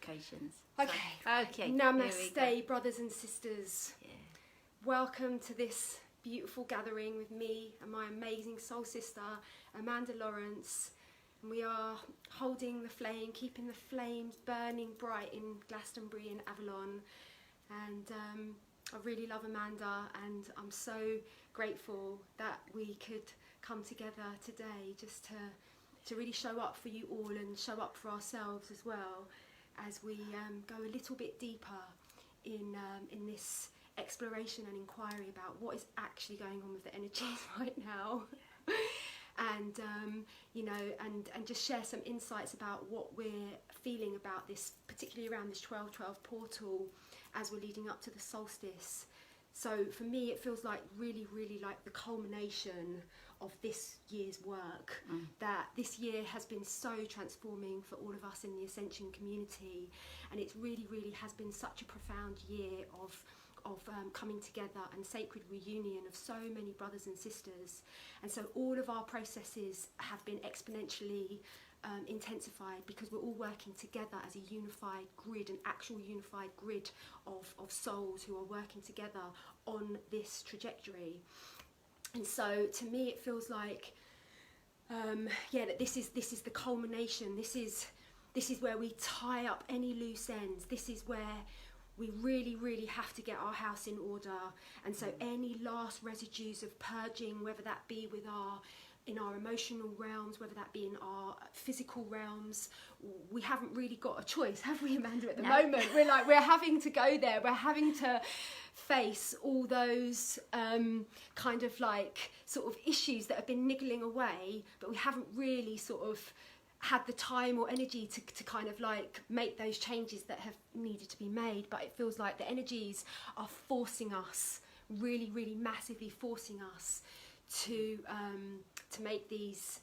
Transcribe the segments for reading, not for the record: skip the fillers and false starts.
notifications. Okay. Okay. Namaste, brothers and sisters. Yeah. Welcome to this beautiful gathering with me and my amazing soul sister, Amanda Lorence. And we are holding the flame, keeping the flames burning bright in Glastonbury and Avalon. And I really love Amanda, and I'm so grateful that we could come together today just to really show up for you all and show up for ourselves as well, as we go a little bit deeper in this exploration and inquiry about what is actually going on with the energies right now. And and just share some insights about what we're feeling about this, particularly around this 12/12 portal as we're leading up to the solstice. So for me, it feels like really like the culmination of this year's work. That this year has been so transforming for all of us in the Ascension community, and it's really has been such a profound year of coming together and sacred reunion of so many brothers and sisters. And so all of our processes have been exponentially intensified because we're all working together as a unified grid, an actual unified grid of souls who are working together on this trajectory. And so to me it feels like that this is the culmination. This is where we tie up any loose ends. This is where we really have to get our house in order. And so any last residues of purging, whether that be in our emotional realms, whether that be in our physical realms, we haven't really got a choice, have we, Amanda, at the moment? We're having to go there. We're having to face all those sort of issues that have been niggling away, but we haven't really sort of had the time or energy to kind of like make those changes that have needed to be made. But it feels like the energies are forcing us, really massively forcing us to make these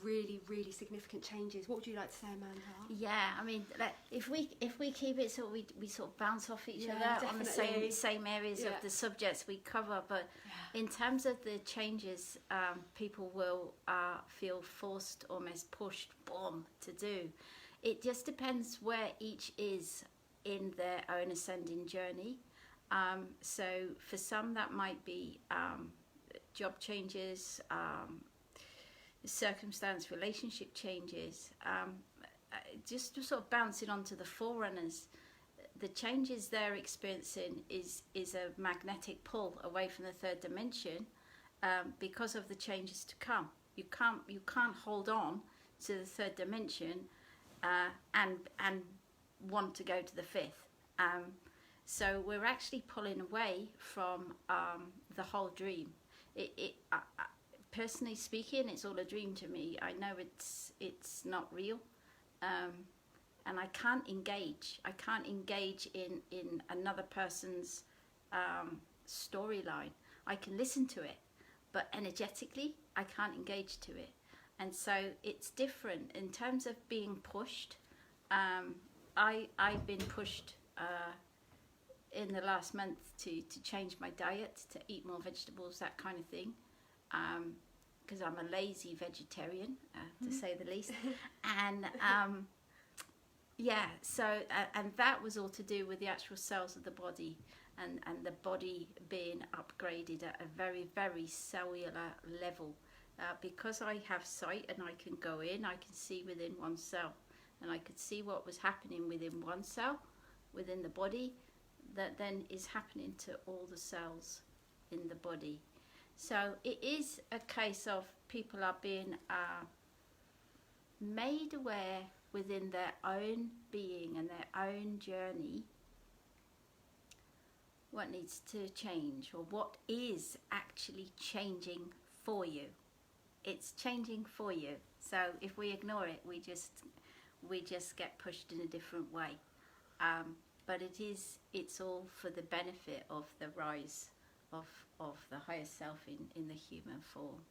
really significant changes. What would you like to say, Amanda? Yeah, I mean, if we keep it so we sort of bounce off each other on the same areas of the subjects we cover, but in terms of the changes people will feel forced, almost pushed, to do. It just depends where each is in their own ascending journey. So for some that might be job changes, circumstance, relationship changes, just to sort of bouncing onto the forerunners. The changes they're experiencing is a magnetic pull away from the third dimension because of the changes to come. You can't hold on to the third dimension and want to go to the fifth. So we're actually pulling away from the whole dream. Personally speaking, it's all a dream to me. I know it's not real, and I can't engage. I can't engage in another person's storyline. I can listen to it, but energetically, I can't engage to it. And so it's different in terms of being pushed. I've been pushed in the last month to change my diet, to eat more vegetables, that kind of thing, because I'm a lazy vegetarian, to say the least. And and that was all to do with the actual cells of the body and the body being upgraded at a very cellular level. Because I have sight and I can go in, I can see within one cell, and I could see what was happening within one cell, within the body, that then is happening to all the cells in the body. So it is a case of people are being made aware within their own being and their own journey what needs to change, or what is actually changing for you. It's changing for you. So if we ignore it, we just get pushed in a different way. But it's all for the benefit of the rise of the higher self in the human form.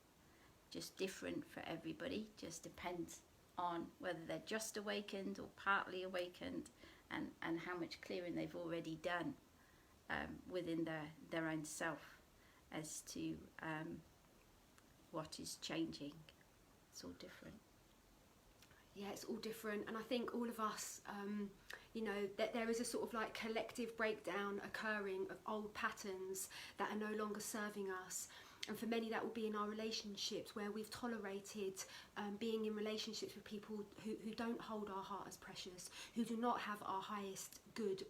Just different for everybody. Just depends on whether they're just awakened or partly awakened, and how much clearing they've already done within their own self as to what is changing. It's all different. Yeah, it's all different, and I think all of us, you know, that there is a sort of like collective breakdown occurring of old patterns that are no longer serving us. And for many, that will be in our relationships, where we've tolerated being in relationships with people who don't hold our heart as precious, who do not have our highest good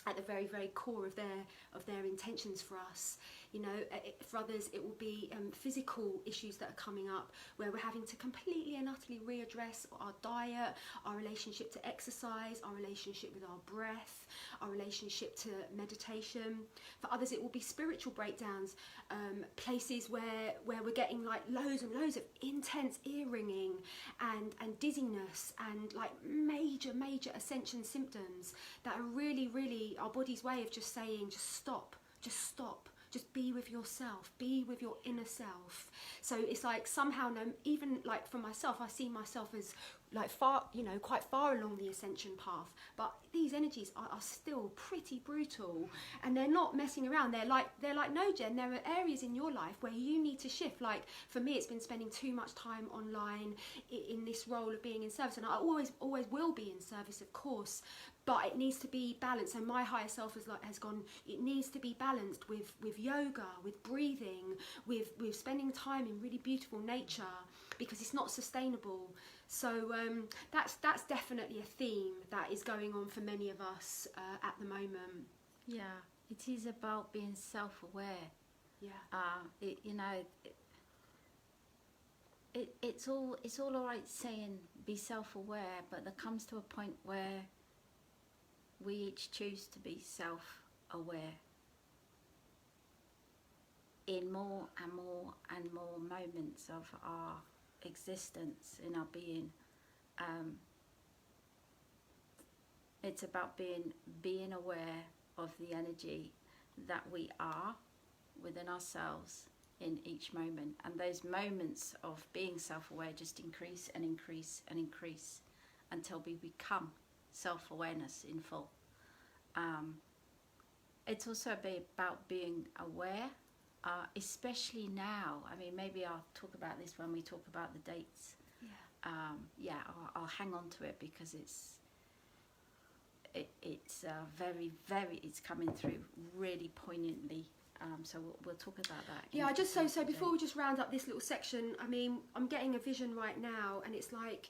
at the very, very core of their intentions for us. You know, for others it will be physical issues that are coming up, where we're having to completely and utterly readdress our diet, our relationship to exercise, our relationship with our breath, our relationship to meditation. For others it will be spiritual breakdowns, places where we're getting like loads and loads of intense ear ringing and dizziness and like major ascension symptoms that are really, really our body's way of just saying, just stop, just be with yourself, be with your inner self. So it's like somehow, even like for myself, I see myself as like far, you know, quite far along the ascension path, but these energies are still pretty brutal, and they're not messing around. They're like, no, Jen, there are areas in your life where you need to shift. Like for me, it's been spending too much time online in this role of being in service, and I always will be in service, of course, but it needs to be balanced. And my higher self has gone, it needs to be balanced with yoga, with breathing, with spending time in really beautiful nature, because it's not sustainable. So that's definitely a theme that is going on for many of us at the moment. Yeah, it is about being self-aware. Yeah. You know, it's all alright saying be self-aware, but there comes to a point where we each choose to be self-aware in more and more and more moments of our existence, in our being. It's about being aware of the energy that we are within ourselves in each moment, and those moments of being self-aware just increase and increase and increase until we become self-awareness in full. It's also about being aware, especially now. I mean, maybe I'll talk about this when we talk about the dates. Yeah. I'll hang on to it, because it's very, very, it's coming through really poignantly. So we'll talk about that. Yeah, so before we just round up this little section, I mean, I'm getting a vision right now, and it's like,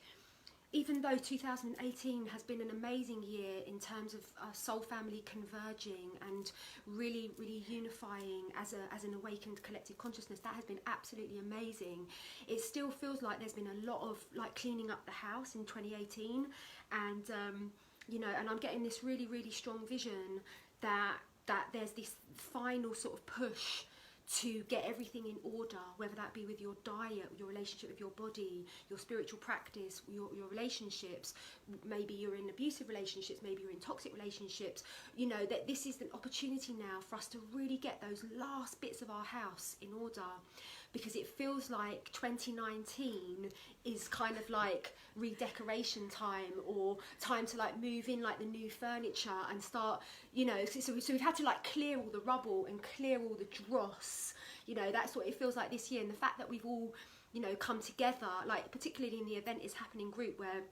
even though 2018 has been an amazing year in terms of soul family converging and really, really unifying as an awakened collective consciousness, that has been absolutely amazing. It still feels like there's been a lot of like cleaning up the house in 2018, and you know, and I'm getting this really, really strong vision that there's this final sort of push to get everything in order, whether that be with your diet, your relationship with your body, your spiritual practice, your relationships. Maybe you're in abusive relationships, maybe you're in toxic relationships. You know, that this is an opportunity now for us to really get those last bits of our house in order, because it feels like 2019 is kind of like redecoration time, or time to like move in like the new furniture and start, you know, so we've had to like clear all the rubble and clear all the dross. You know, that's what it feels like this year. And the fact that we've all, you know, come together, like particularly in the Event is Happening group, where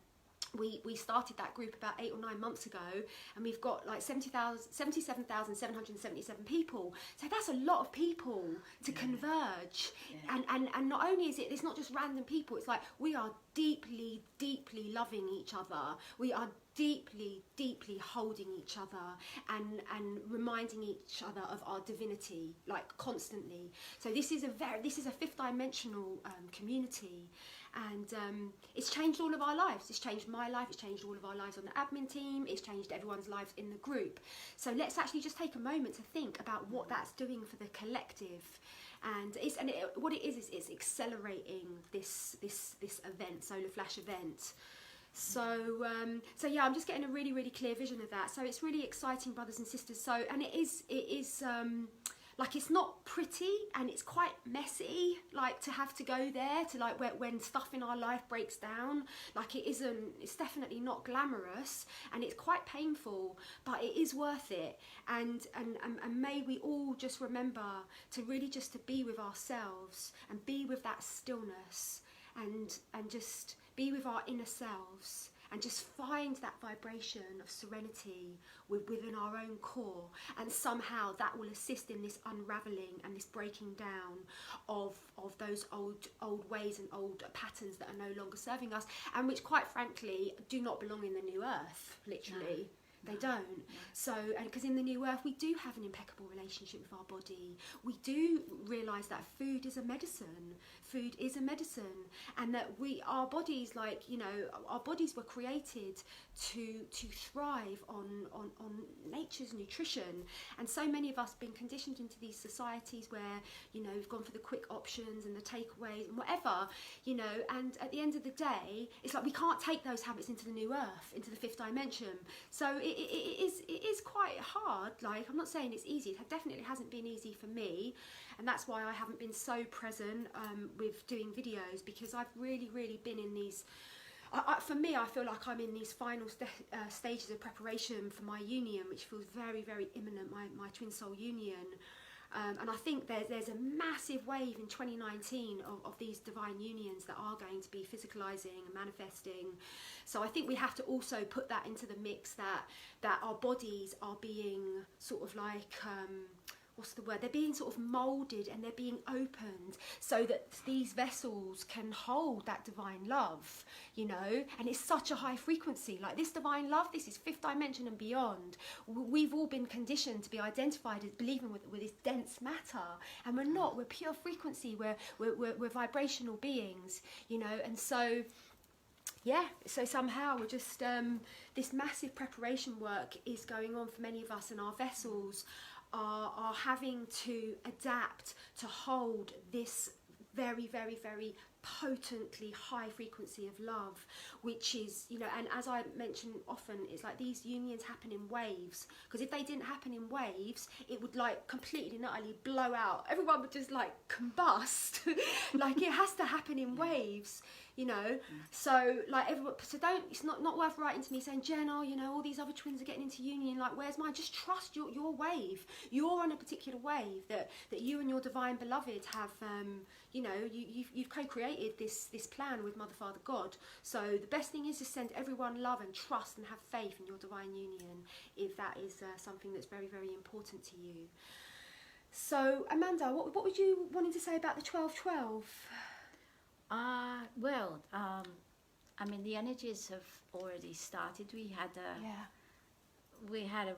we started that group about 8 or 9 months ago, and we've got like 77,777 people. So that's a lot of people to converge. Yeah. And not only is it's not just random people, it's like we are deeply, deeply loving each other. We are deeply, deeply holding each other and reminding each other of our divinity, like constantly. So this is a fifth dimensional community, and it's changed all of our lives. It's changed my life, it's changed all of our lives on the admin team, it's changed everyone's lives in the group. So let's actually just take a moment to think about what that's doing for the collective. And what it is it's accelerating this event, Solar Flash event. So yeah, I'm just getting a really, really clear vision of that. So it's really exciting, brothers and sisters. So, and it is like, it's not pretty, and it's quite messy, like to have to go there to like when stuff in our life breaks down. Like it's definitely not glamorous, and it's quite painful, but it is worth it. And may we all just remember to really just to be with ourselves and be with that stillness, and just be with our inner selves, and just find that vibration of serenity within our own core, and somehow that will assist in this unraveling and this breaking down of those old ways and old patterns that are no longer serving us, and which quite frankly do not belong in the new earth, literally. They don't. No. So, and because in the new earth we do have an impeccable relationship with our body. We do realise that food is a medicine. Food is a medicine, and that our bodies, like, you know, our bodies were created to thrive on nature's nutrition. And so many of us have been conditioned into these societies where, you know, we've gone for the quick options and the takeaways and whatever, you know, and at the end of the day, it's like we can't take those habits into the new earth, into the fifth dimension. So it is quite hard. Like, I'm not saying it's easy. It definitely hasn't been easy for me, and that's why I haven't been so present with doing videos, because I've really been in these. For me, I feel like I'm in these final stages of preparation for my union, which feels very imminent. My twin soul union. And I think there's a massive wave in 2019 of these divine unions that are going to be physicalizing and manifesting. So I think we have to also put that into the mix, that our bodies are being sort of like, what's the word? They're being sort of moulded and they're being opened so that these vessels can hold that divine love, you know. And it's such a high frequency, like this divine love. This is fifth dimension and beyond. We've all been conditioned to be identified as believing with this dense matter, and we're not. We're pure frequency. We're vibrational beings, you know. And so, yeah, so somehow we're just this massive preparation work is going on for many of us, and our vessels are having to adapt to hold this very potently high frequency of love, which is, you know, and as I mention often, it's like these unions happen in waves, because if they didn't happen in waves, it would like completely and utterly blow out. Everyone would just like combust. Like, it has to happen in waves, you know. So like it's not worth writing to me saying, Jen, oh, you know, all these other twins are getting into union, like, where's mine? Just trust your wave. You're on a particular wave that you and your divine beloved have, you know, you've co-created this plan with Mother, Father, God. So the best thing is to send everyone love and trust and have faith in your divine union, if that is something that's very important to you. So Amanda, what would you wanting to say about the 12-12? Well, I mean, the energies have already started. We had a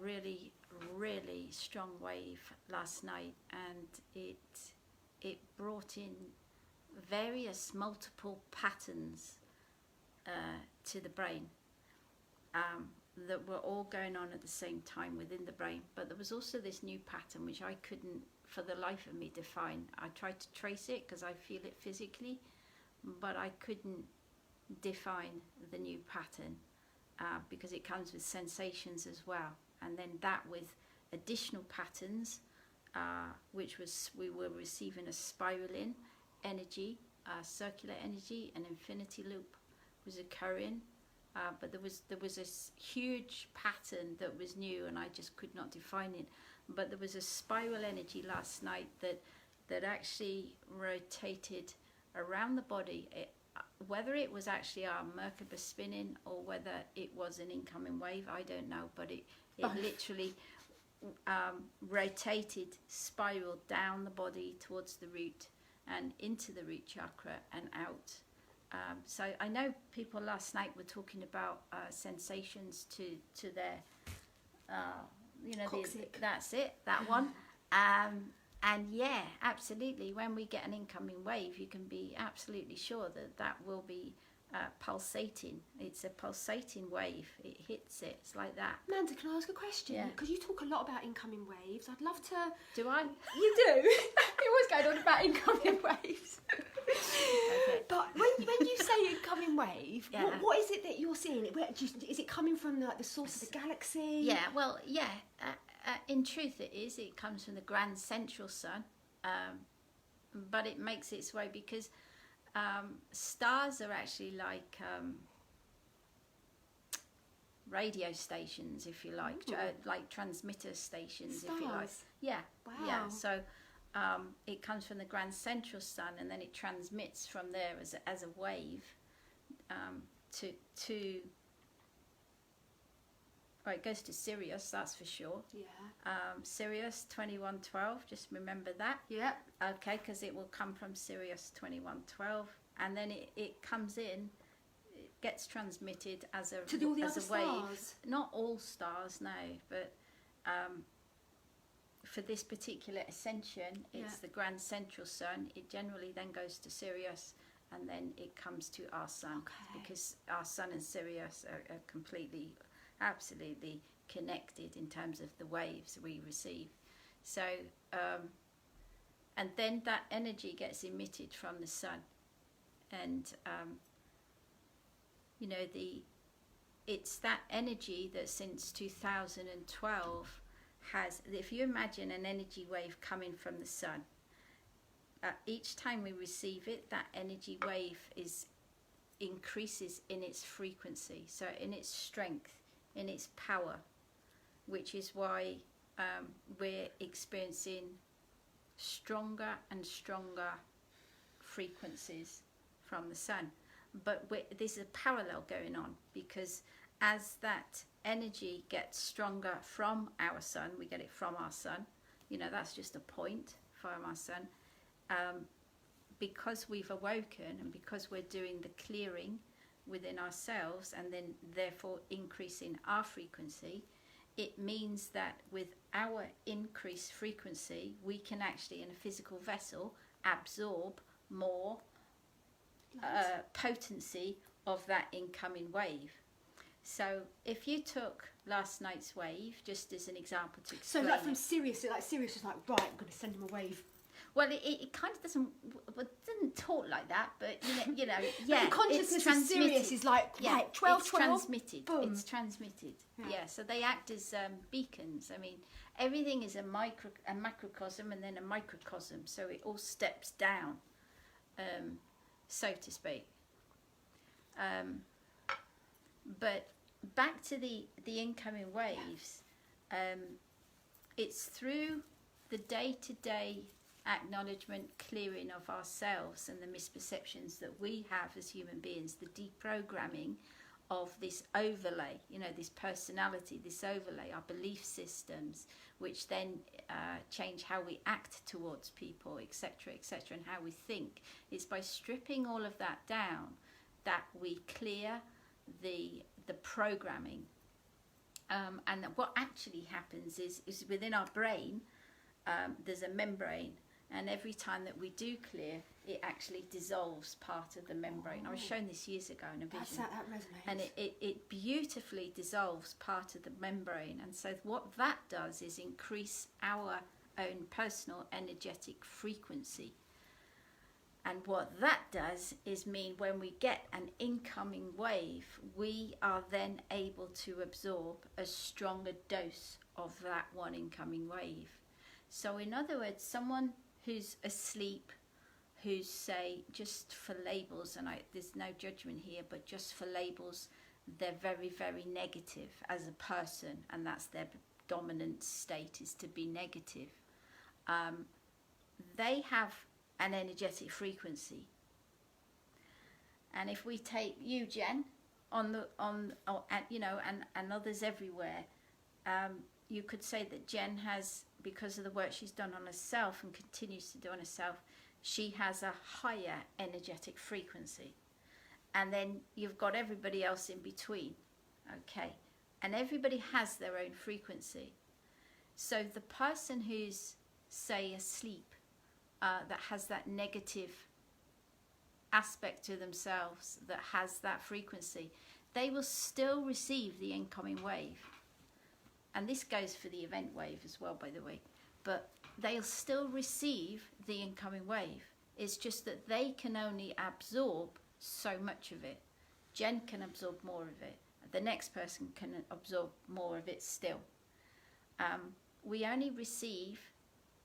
really strong wave last night, and it brought in various multiple patterns to the brain that were all going on at the same time within the brain. But there was also this new pattern which I couldn't for the life of me define. I tried to trace it because I feel it physically, but I couldn't define the new pattern because it comes with sensations as well, and then that with additional patterns, which was we were receiving a spiraling energy, circular energy, an infinity loop was occurring, but there was this huge pattern that was new, and I just could not define it. But there was a spiral energy last night that actually rotated around the body. Whether it was actually our Merkaba spinning or whether it was an incoming wave, I don't know, but it literally rotated, spiraled down the body towards the root and into the root chakra and out. So I know people last night were talking about sensations to their, you know, that's it, that one. And yeah, absolutely, when we get an incoming wave, you can be absolutely sure that will be pulsating. It's a pulsating wave. It hits it. It's like that. Amanda, can I ask a question? Yeah. Because you talk a lot about incoming waves. I'd love to... Do I? You do. You're always going on about incoming waves. Okay. But when you say incoming wave, Yeah. what is it that you're seeing? Is it coming from like the source of the galaxy? Yeah, well, yeah. In truth, it is. It comes from the grand central sun, but it makes its way because stars are actually like radio stations, if you like, like transmitter stations, if you like. Yeah. Wow. Yeah. So it comes from the grand central sun, and then it transmits from there as a wave to Well, it goes to Sirius, that's for sure. Yeah. Sirius 2112, just remember that. Yeah. Okay, because it will come from Sirius 2112, and then it comes in, it gets transmitted as a to all the as other a wave. stars. Not all stars, no, but for this particular ascension, it's the grand central sun. It generally then goes to Sirius, and then it comes to our sun, because our sun and Sirius are completely, absolutely connected in terms of the waves we receive. So, and then that energy gets emitted from the sun, and you know, it's that energy that since 2012 has, if you imagine an energy wave coming from the sun, each time we receive it, that energy wave increases in its frequency, so in its strength, in its power, which is why we're experiencing stronger and stronger frequencies from the sun. But there's a parallel going on, because as that energy gets stronger from our sun, we get it from our sun, you know, that's just a point from our sun, because we've awoken and because we're doing the clearing within ourselves and then therefore increasing our frequency, it means that with our increased frequency we can actually, in a physical vessel, absorb more potency of that incoming wave. So if you took last night's wave, just as an example to explain, so like from Sirius, Sirius is like, right, I'm going to send him a wave. Well, it kind of doesn't talk like that, but you know, yeah. The consciousness of Sirius is like, right, 12, it's 12, transmitted. boom. It's transmitted. Yeah. So they act as beacons. I mean, everything is a macrocosm and then a microcosm, so it all steps down, so to speak. But back to the incoming waves, it's through the day-to-day acknowledgement, clearing of ourselves and the misperceptions that we have as human beings, the deprogramming of this overlay, you know, this personality, this overlay, our belief systems, which then change how we act towards people, etc., etc., and how we think. It's by stripping all of that down that we clear the programming. And what actually happens is within our brain, there's a membrane, and every time that we do clear, it actually dissolves part of the membrane. I was shown this years ago in a vision. That resonates. And it beautifully dissolves part of the membrane. And so what that does is increase our own personal energetic frequency. And what that does is mean when we get an incoming wave, we are then able to absorb a stronger dose of that one incoming wave. So in other words, someone who's asleep, who's, say, just for labels, and there's no judgment here, but just for labels, they're very, very negative as a person, and that's their dominant state, is to be negative. They have an energetic frequency. And if we take you, Jen, and others everywhere, you could say that Jen has, because of the work she's done on herself and continues to do on herself, she has a higher energetic frequency. And then you've got everybody else in between, okay? And everybody has their own frequency. So the person who's, say, asleep, that has that negative aspect to themselves, that has that frequency, they will still receive the incoming wave. And this goes for the event wave as well, by the way. But they'll still receive the incoming wave. It's just that they can only absorb so much of it. Jen can absorb more of it. The next person can absorb more of it still. We only receive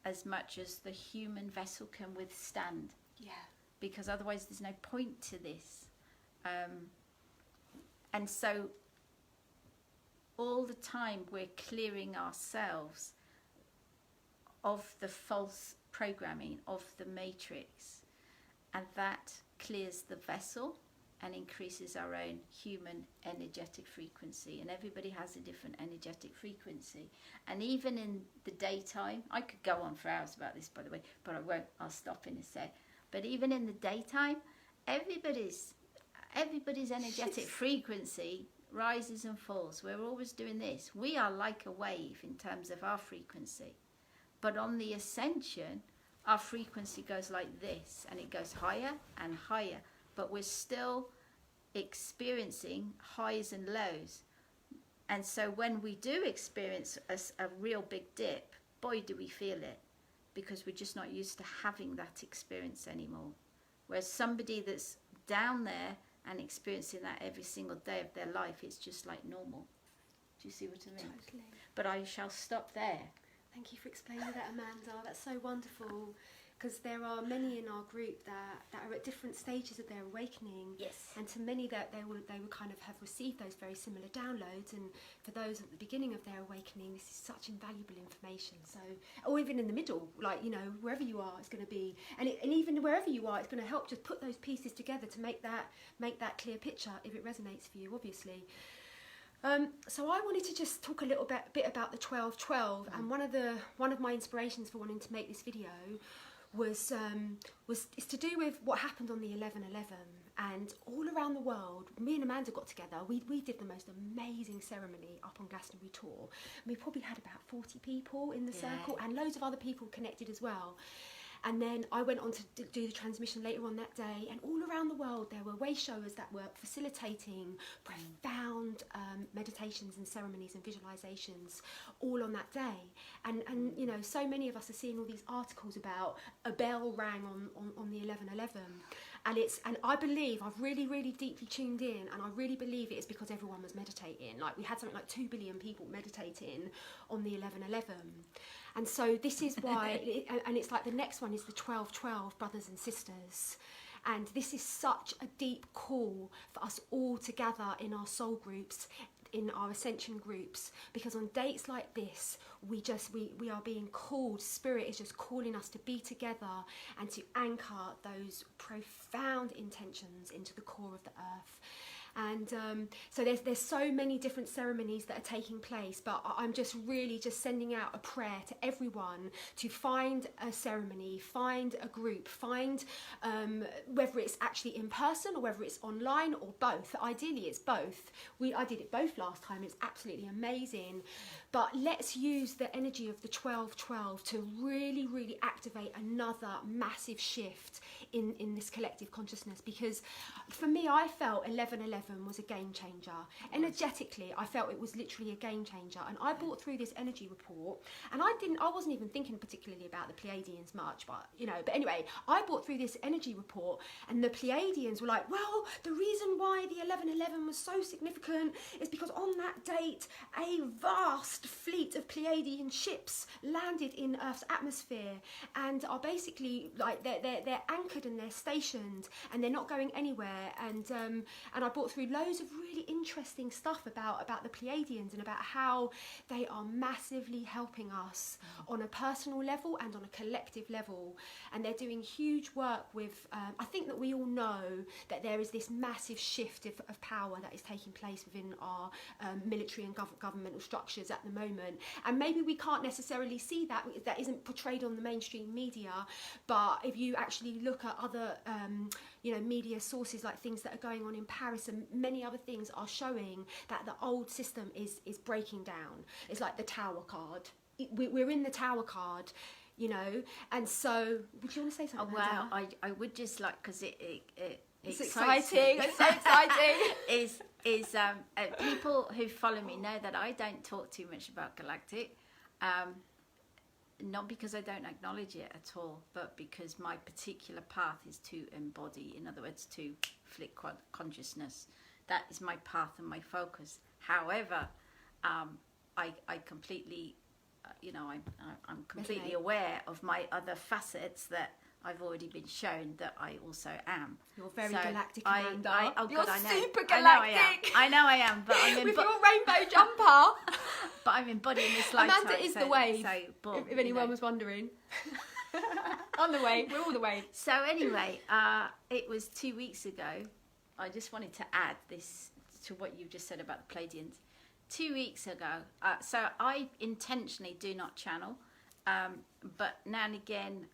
as much as the human vessel can withstand. Yeah. Because otherwise there's no point to this. And so all the time we're clearing ourselves of the false programming of the matrix, and that clears the vessel and increases our own human energetic frequency. And everybody has a different energetic frequency. And even in the daytime, I could go on for hours about this, by the way, but I won't. I'll stop in a sec. But even in the daytime, everybody's energetic frequency rises and falls. We're always doing this. We are like a wave in terms of our frequency. But on the ascension, our frequency goes like this, and it goes higher and higher. But we're still experiencing highs and lows. And so when we do experience a real big dip, boy, do we feel it, because we're just not used to having that experience anymore. Whereas somebody that's down there and experiencing that every single day of their life, it's just like normal. Do you see what I mean? Totally. But I shall stop there. Thank you for explaining that, Amanda. That's so wonderful, because there are many in our group that are at different stages of their awakening. Yes. And to many that they would kind of have received those very similar downloads, and for those at the beginning of their awakening, this is such invaluable information. So, or even in the middle, like, you know, wherever you are, it's going to be, and even wherever you are, it's going to help just put those pieces together to make that clear picture if it resonates for you, obviously. So I wanted to just talk a little bit about the 12-12, and one of my inspirations for wanting to make this video was to do with what happened on the 11/11, and all around the world. Me and Amanda got together. We did the most amazing ceremony up on Glastonbury Tor. We probably had about 40 people in the circle, and loads of other people connected as well. And then I went on to do the transmission later on that day, and all around the world there were way showers that were facilitating profound meditations and ceremonies and visualizations all on that day. And you know, so many of us are seeing all these articles about a bell rang on the 11/11. And I believe, I've really, really deeply tuned in, and I really believe it is because everyone was meditating. Like, we had something like 2 billion people meditating on the 11/11. And so this is why, and it's like the next one is the 12-12, brothers and sisters. And this is such a deep call for us all to gather in our soul groups, in our ascension groups, because on dates like this, we are being called, Spirit is just calling us to be together and to anchor those profound intentions into the core of the earth. And so there's so many different ceremonies that are taking place, but I'm just really just sending out a prayer to everyone to find a ceremony, find a group, find whether it's actually in person or whether it's online or both. Ideally it's both. I did it both last time. It's absolutely amazing. But let's use the energy of the 12-12 to really, really activate another massive shift in this collective consciousness, because for me, I felt 11/11 was a game changer. Energetically, I felt it was literally a game changer. And I brought through this energy report, and I wasn't even thinking particularly about the Pleiadians much, but you know, but anyway, I brought through this energy report, and the Pleiadians were like, well, the reason why the 11/11 was so significant is because on that date, a vast fleet of Pleiadian ships landed in Earth's atmosphere and are basically like they're anchored and they're stationed and they're not going anywhere. And I brought through loads of really interesting stuff about the Pleiadians and about how they are massively helping us on a personal level and on a collective level, and they're doing huge work with I think that we all know that there is this massive shift of power that is taking place within our military and governmental structures at the moment, and maybe we can't necessarily see that isn't portrayed on the mainstream media, but if you actually look at other media sources, like things that are going on in Paris and many other things, are showing that the old system is breaking down. It's like the tower card. We're in the tower card, you know. And so, would you want to say something? Oh, wow, I would just like, because it's exciting. It's so exciting. is people who follow me know that I don't talk too much about Galactic. Not because I don't acknowledge it at all, but because my particular path is to embody, in other words, to flick consciousness. That is my path and my focus. However, I completely, I'm completely aware of my other facets that I've already been shown that I also am. You're very galactic, Amanda. You're super galactic. I know I am, but I'm with your rainbow jumper. But I'm embodying this lifetime. Amanda is the wave. If anyone was wondering. On the way, we're all the way. So anyway, it was 2 weeks ago I just wanted to add this to what you just said about the Pleiadians. 2 weeks ago, so I intentionally do not channel, but now and again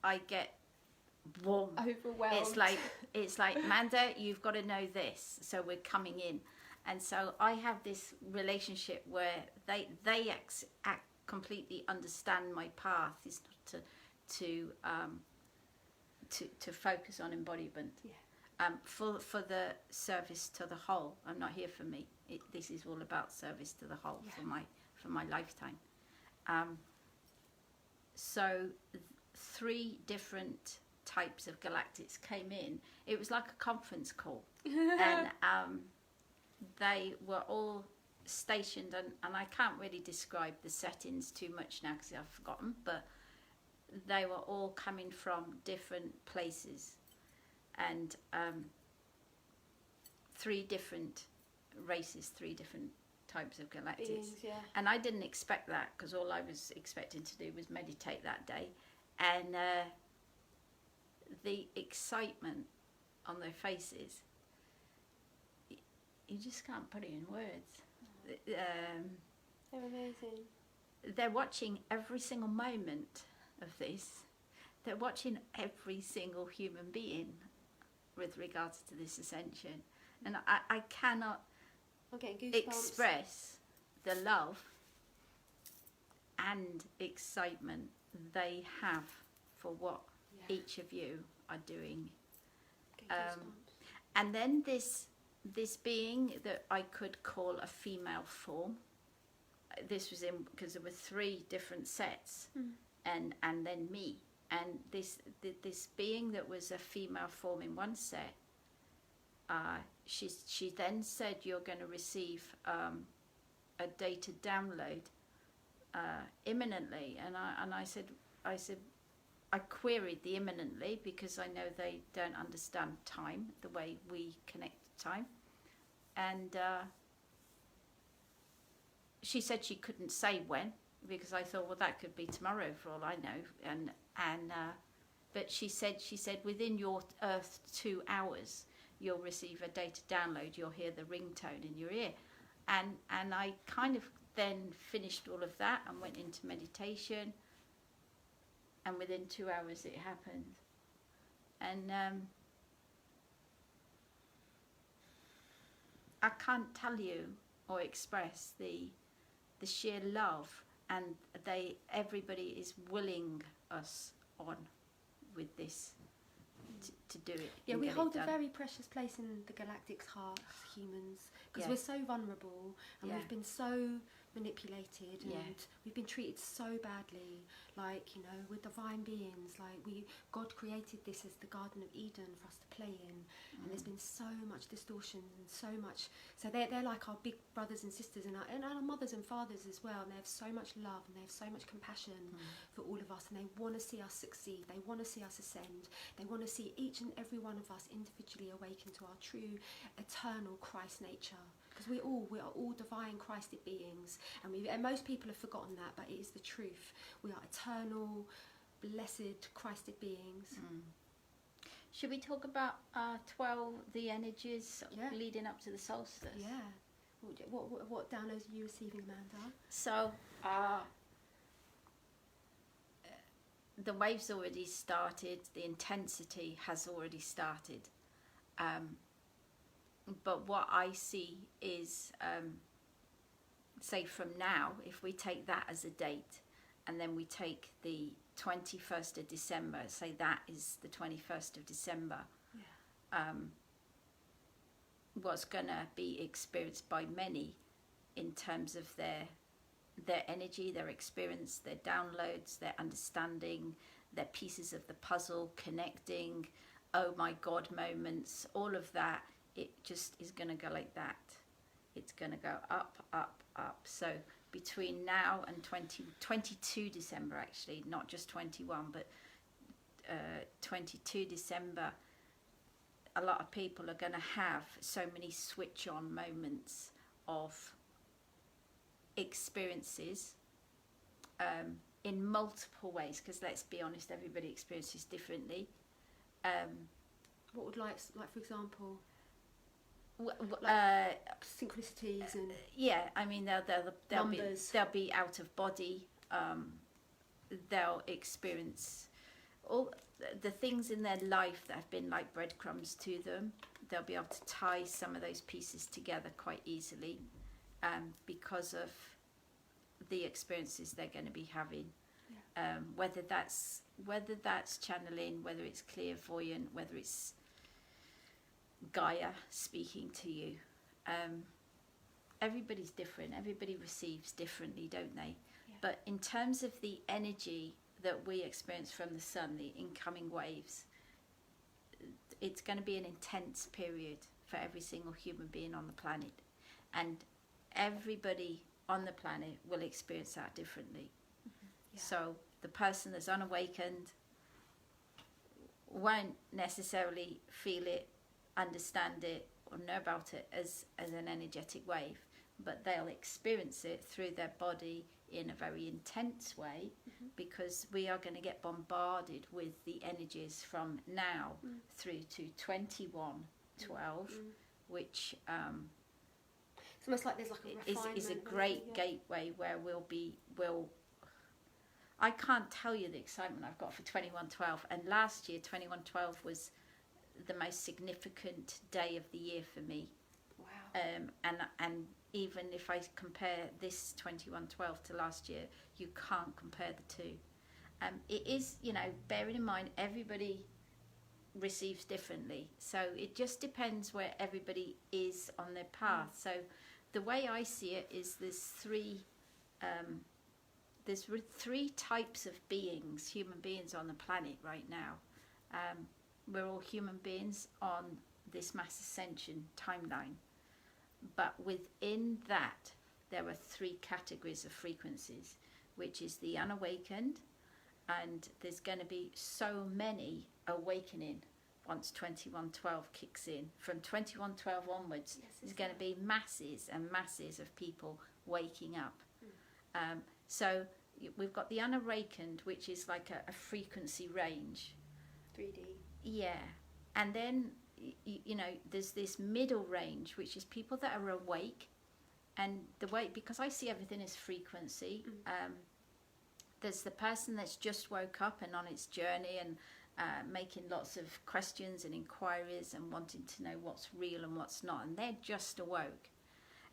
I get warm. Overwhelmed. It's like Amanda, you've got to know this, so we're coming in. And so I have this relationship where they completely understand my path is not to focus on embodiment. Yeah. For the service to the whole. I'm not here for me. This is all about service to the whole. Yeah. for my lifetime. So 3 different types of galactics came in. It was like a conference call, and they were all stationed, and I can't really describe the settings too much now because I've forgotten, but they were all coming from different places, and 3 different races, 3 different types of galactics. Beings, yeah. And I didn't expect that, because all I was expecting to do was meditate that day, and the excitement on their faces, you just can't put it in words. They're amazing. They're watching every single moment of this. They're watching every single human being with regards to this ascension. And I cannot express the love and excitement they have for what each of you are doing. And then this being that I could call a female form, this was in because there were 3 different sets, and then me, and this being that was a female form in one set, she then said, you're going to receive a data download imminently, and I said I queried the imminently because I know they don't understand time the way we connect to time, and she said she couldn't say when, because I thought, well, that could be tomorrow for all I know, and but she said within your Earth 2 hours you'll receive a data download, you'll hear the ringtone in your ear, and I kind of then finished all of that and went into meditation, and within 2 hours it happened. And I can't tell you or express the sheer love, and everybody is willing us on with this to do it. Yeah, we hold a very precious place in the galactic's heart as humans, because we're so vulnerable, and we've been so manipulated, and we've been treated so badly. Like, you know, we're divine beings. Like, God created this as the Garden of Eden for us to play in, and there's been so much distortion and so much. So they're like our big brothers and sisters, and our mothers and fathers as well. And they have so much love, and they have so much compassion for all of us, and they want to see us succeed. They want to see us ascend. They want to see each and every one of us individually awaken to our true, eternal Christ nature. Because we are all divine Christed beings, and most people have forgotten that, but it is the truth. We are eternal, blessed Christed beings. Should we talk about 12, the energies leading up to the solstice? Yeah. What downloads are you receiving, Amanda? So the wave's already started. The intensity has already started. But what I see is, say from now, if we take that as a date, and then we take the 21st of December, say that is the 21st of December, what's going to be experienced by many in terms of their energy, their experience, their downloads, their understanding, their pieces of the puzzle, connecting, oh my God moments, all of that. It just is going to go like that. It's going to go up, up, up. So between now and 22 December, actually, not just 21, but 22 December, a lot of people are going to have so many switch-on moments of experiences in multiple ways, because let's be honest, everybody experiences differently. What would like for example? Synchronicities and yeah, I mean numbers. they'll be out of body. They'll experience all the things in their life that have been like breadcrumbs to them. They'll be able to tie some of those pieces together quite easily, because of the experiences they're going to be having. Yeah. Whether that's channeling, whether it's clairvoyant, whether it's Gaia speaking to you. Everybody's different. Everybody receives differently, don't they? Yeah. But in terms of the energy that we experience from the sun, the incoming waves, it's going to be an intense period for every single human being on the planet. And everybody on the planet will experience that differently. Mm-hmm. Yeah. So the person that's unawakened won't necessarily feel it, understand it, or know about it as an energetic wave, but they'll experience it through their body in a very intense way, mm-hmm. because we are going to get bombarded with the energies from now through to 2112, which it's almost like there's like a refinement, is a great gateway where I can't tell you the excitement I've got for 2112. And last year 2112 was the most significant day of the year for me. Wow. And even if I compare this 2112 to last year, you can't compare the two. It is, bearing in mind everybody receives differently, so it just depends where everybody is on their path. So the way I see it is there's three types of beings, human beings on the planet right now. We're all human beings on this mass ascension timeline. But within that, there are three categories of frequencies, which is the unawakened, and there's going to be so many awakening once 2112 kicks in. From 2112 onwards, there's going to be masses and masses of people waking up. So we've got the unawakened, which is like a frequency range. 3D. Yeah. And then, there's this middle range, which is people that are awake. And because I see everything as frequency, there's the person that's just woke up and on its journey and making lots of questions and inquiries and wanting to know what's real and what's not. And they're just awoke.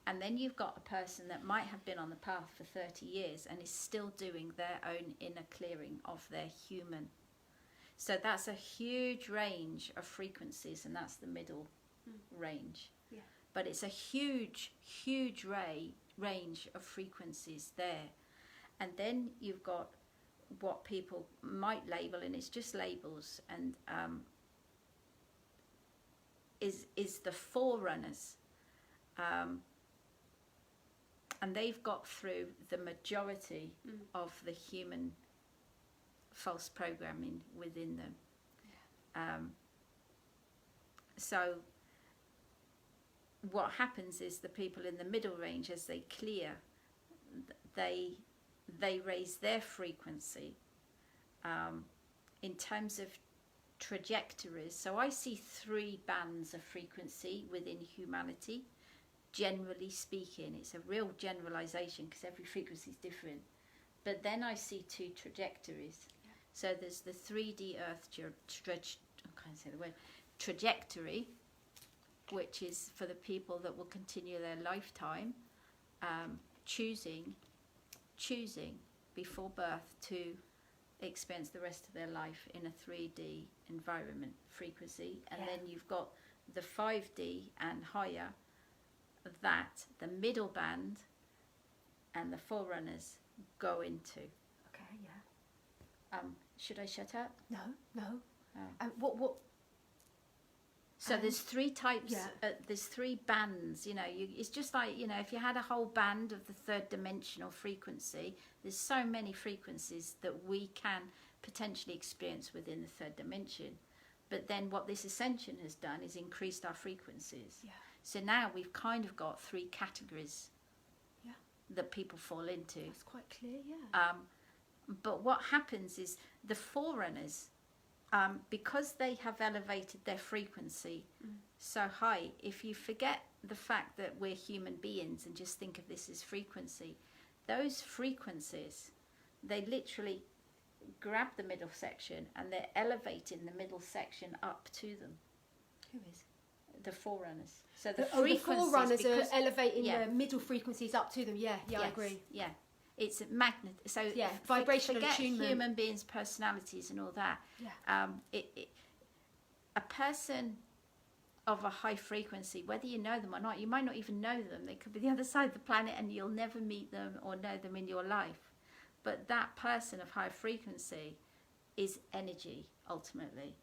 And then you've got a person that might have been on the path for 30 years and is still doing their own inner clearing of their human. So that's a huge range of frequencies, and that's the middle range. Yeah. But it's a huge, huge range of frequencies there. And then you've got what people might label, and it's just labels, and is the forerunners. And they've got through the majority of the human false programming within them. Yeah. So what happens is the people in the middle range, as they clear, they raise their frequency in terms of trajectories. So I see three bands of frequency within humanity. Generally speaking, it's a real generalization because every frequency is different. But then I see two trajectories. Yeah. So there's the 3D Earth trajectory, which is for the people that will continue their lifetime, choosing before birth to experience the rest of their life in a 3D environment frequency. And then you've got the 5D and higher, that the middle band and the forerunners go into. Okay, yeah. Should I shut up? No. Oh. What? So there's three types. There's three bands. It's just like if you had a whole band of the third dimensional frequency. There's so many frequencies that we can potentially experience within the third dimension. But then what this ascension has done is increased our frequencies. Yeah. So now we've kind of got three categories that people fall into. That's quite clear, yeah. But what happens is the forerunners because they have elevated their frequency so high, if you forget the fact that we're human beings and just think of this as frequency, those frequencies, they literally grab the middle section and they're elevating the middle section up to them. Who is? The forerunners. So the the forerunners are elevating yeah. the middle frequencies up to them. Yeah, Yes, I agree. Yeah, it's a magnet. So Yeah, vibrational forget attunement. human beings' personalities and all that. Yeah. A person of a high frequency, whether you know them or not, you might not even know them. They could be the other side of the planet and you'll never meet them or know them in your life. But that person of high frequency is energy, ultimately.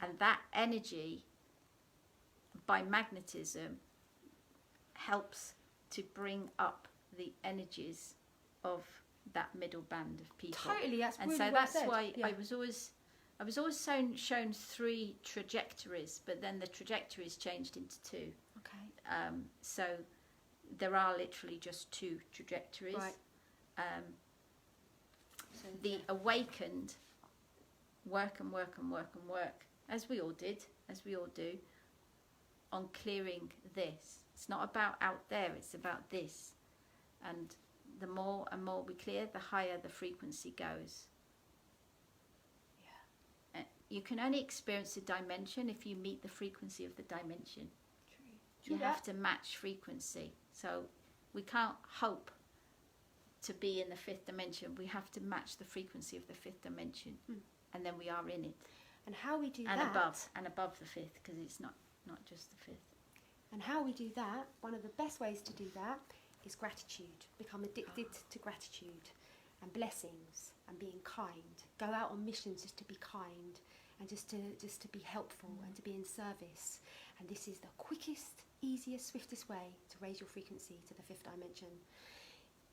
And that energy, by magnetism, helps to bring up the energies of that middle band of people. Totally, that's and really so well that's said. why Yeah. I was always shown 3 trajectories, but then the trajectories changed into 2. Okay. So there are literally just 2 trajectories. Right. So the awakened work and work and work and work, as we all did, as we all do, on clearing this. It's not about out there, it's about this. And the more and more we clear, the higher the frequency goes. Yeah. You can only experience a dimension if you meet the frequency of the dimension. True. You have to match frequency. So we can't hope to be in the 5th dimension. We have to match the frequency of the 5th dimension. And then we are in it. And how we do and that... And above the 5th, because it's not just the 5th. And how we do that, one of the best ways to do that is gratitude. Become addicted to gratitude and blessings and being kind. Go out on missions just to be kind and just to be helpful and to be in service. And this is the quickest, easiest, swiftest way to raise your frequency to the 5th dimension,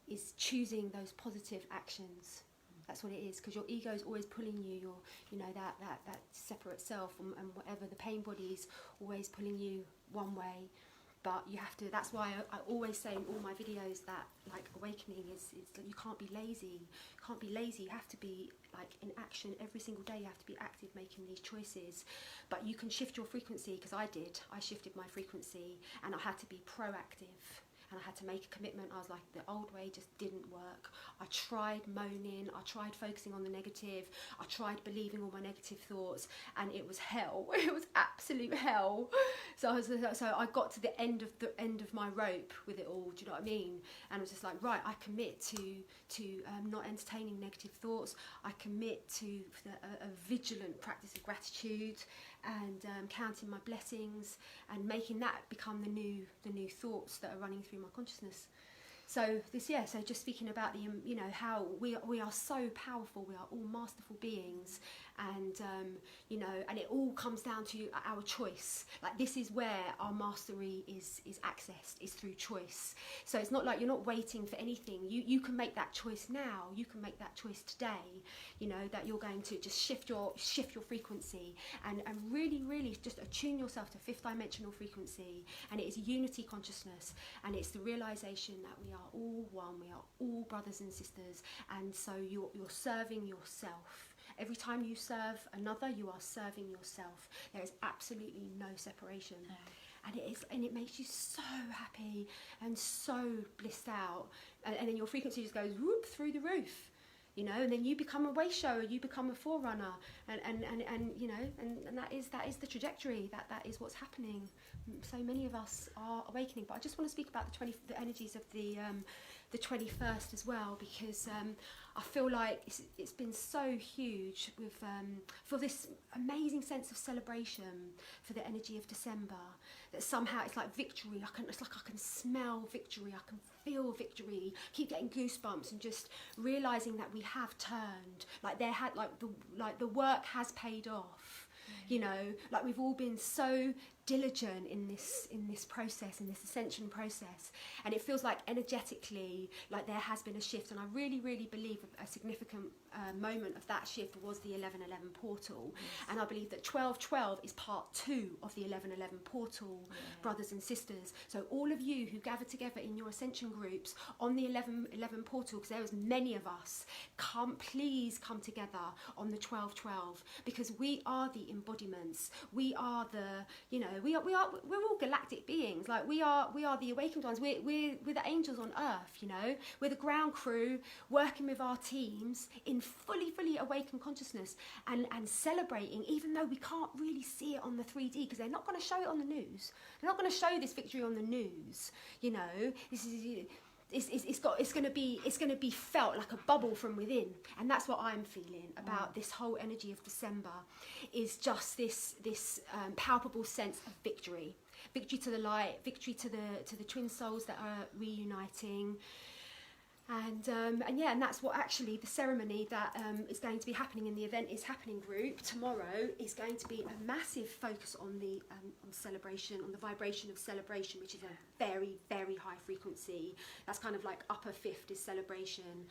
is choosing those positive actions. That's what it is, because your ego is always pulling you, that separate self and whatever, the pain body's always pulling you one way. But you have to, that's why I always say in all my videos that, like, awakening is that you can't be lazy. You can't be lazy, you have to be, like, in action every single day. You have to be active making these choices. But you can shift your frequency, because I did. I shifted my frequency and I had to be proactive. And I had to make a commitment. I was like, the old way just didn't work. I tried moaning, I tried focusing on the negative, I tried believing all my negative thoughts, and it was hell. It was absolute hell. So I got to the end of my rope with it all. Do you know what I mean? And I was just like, right, I commit to not entertaining negative thoughts. I commit to a vigilant practice of gratitude and counting my blessings and making that become the new thoughts that are running through my consciousness. So just speaking about the how we are so powerful. We are all masterful beings, and and it all comes down to our choice. Like, this is where our mastery is accessed, is through choice. So it's not like you're not waiting for anything. You can make that choice now. You can make that choice today. That you're going to just shift your frequency and really just attune yourself to 5th dimensional frequency. And it is unity consciousness, and it's the realization that we are all one. We are all brothers and sisters, and so you're serving yourself. Every time you serve another, you are serving yourself. There is absolutely no separation. No. And it makes you so happy and so blissed out, and then your frequency just goes whoop through the roof, and then you become a way shower, you become a forerunner, and that is the trajectory. That is what's happening. So many of us are awakening. But I just want to speak about the energies of the 21st as well, because I feel like it's been so huge with for this amazing sense of celebration for the energy of December, that somehow it's like victory. It's like I can smell victory, I can feel victory, keep getting goosebumps, and just realizing that we have turned, like the work has paid off. Like, we've all been so diligent in this process, in this ascension process, and it feels like energetically like there has been a shift. And I really believe a significant moment of that shift was the 11:11 portal. Yes. And I believe that 12:12 is part 2 of the 11:11 portal. Yeah. Brothers and sisters, so all of you who gather together in your ascension groups on the 11:11 portal, because there was many of us, please come together on the 12:12, because we are the embodiments. We are the, we're all galactic beings. Like we are the awakened ones. We're the angels on earth. We're the ground crew working with our teams in fully awakened consciousness and celebrating, even though we can't really see it on the 3D, because they're not going to show it on the news. They're not going to show this victory on the news. This is. It's going to be felt like a bubble from within, and that's what I'm feeling about this whole energy of December. Is just this palpable sense of victory to the light, victory to the twin souls that are reuniting. And that's what actually the ceremony that is going to be happening in the Event is Happening group tomorrow is going to be a massive focus on the on celebration, on the vibration of celebration, which is a very high frequency. That's kind of like upper fifth is celebration.